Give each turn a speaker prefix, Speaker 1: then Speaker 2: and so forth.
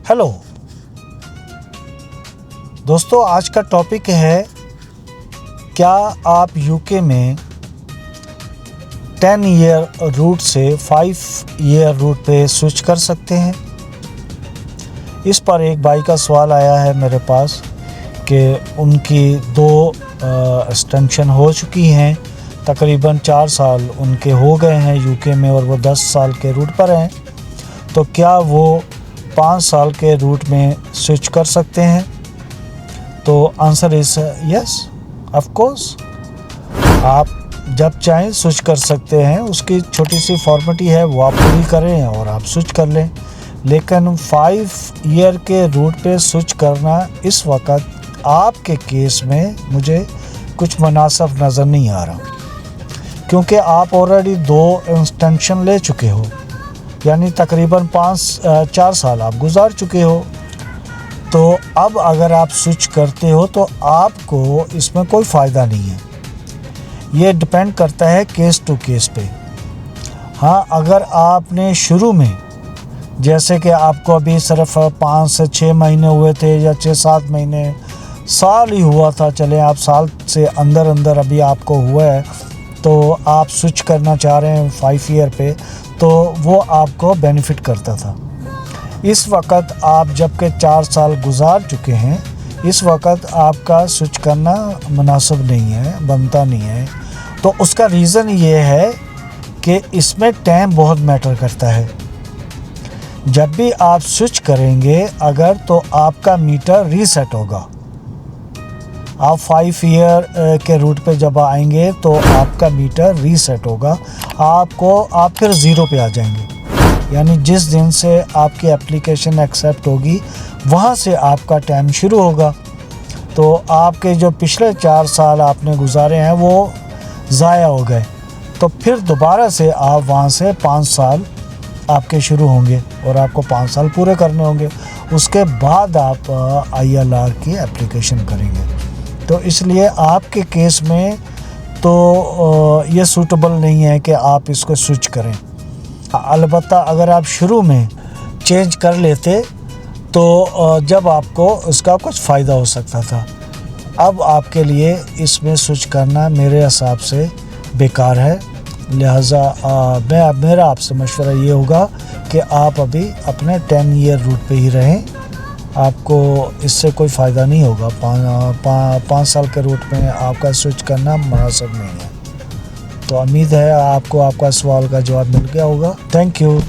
Speaker 1: Hello दोस्तों, आज का टॉपिक है क्या आप यूके में 10 ईयर रूट से 5 ईयर रूट पे स्विच कर सकते हैं। इस पर एक भाई का सवाल आया है मेरे पास कि उनकी 2 एक्सटेंशन हो चुकी हैं, तकरीबन 4 साल उनके हो गए हैं यूके में और वो 10 साल के रूट पर हैं, तो क्या वो 5 साल के रूट में स्विच कर सकते हैं? तो answer is yes, of course. आप जब चाहें स्विच कर सकते हैं। उसकी छोटी सी फॉर्मेलिटी है, वो आप पूरी करें और आप स्विच कर लें। लेकिन 5 ईयर के रूट पे स्विच करना इस वक्त आपके केस में मुझे कुछ मुनासिब नज़र नहीं आ रहा, क्योंकि आप ऑलरेडी 2 एक्सटेंशन ले चुके हो, यानी तकरीबन 4 साल आप गुजार चुके हो। तो अब अगर आप स्विच करते हो तो आपको इसमें कोई फ़ायदा नहीं है। ये डिपेंड करता है केस टू केस पे। हाँ, अगर आपने शुरू में, जैसे कि आपको अभी सिर्फ 5 से 6 महीने हुए थे या 6-7 महीने, साल ही हुआ था, चले आप साल से अंदर अभी आपको हुआ है, तो आप स्विच करना चाह रहे हैं 5 ईयर पे, तो वो आपको बेनिफिट करता था। इस वक्त आप जबकि 4 साल गुजार चुके हैं, इस वक्त आपका स्विच करना मुनासिब नहीं है, बनता नहीं है। तो उसका रीज़न ये है कि इसमें टाइम बहुत मैटर करता है। जब भी आप स्विच करेंगे अगर, तो आपका मीटर रीसेट होगा। आप 5 ईयर के रूट पे जब आएंगे तो आपका मीटर रीसेट होगा, आप फिर 0 पे आ जाएंगे। यानी जिस दिन से आपकी एप्लीकेशन एक्सेप्ट होगी वहाँ से आपका टाइम शुरू होगा। तो आपके जो पिछले 4 साल आपने गुजारे हैं वो ज़ाया हो गए, तो फिर दोबारा से आप वहाँ से 5 साल आपके शुरू होंगे और आपको 5 साल पूरे करने होंगे। उसके बाद आप ILR की एप्लीकेशन करेंगे। तो इसलिए आपके केस में तो ये सूटेबल नहीं है कि आप इसको स्विच करें। अलबत्ता अगर आप शुरू में चेंज कर लेते तो जब आपको इसका कुछ फ़ायदा हो सकता था। अब आपके लिए इसमें स्विच करना मेरे हिसाब से बेकार है। लिहाजा मेरा आपसे मशवरा ये होगा कि आप अभी अपने 10 ईयर रूट पे ही रहें। आपको इससे कोई फ़ायदा नहीं होगा। 5 साल के रूट में आपका स्विच करना मुनासिब नहीं है। तो उम्मीद है आपको आपका सवाल का जवाब मिल गया होगा। Thank you.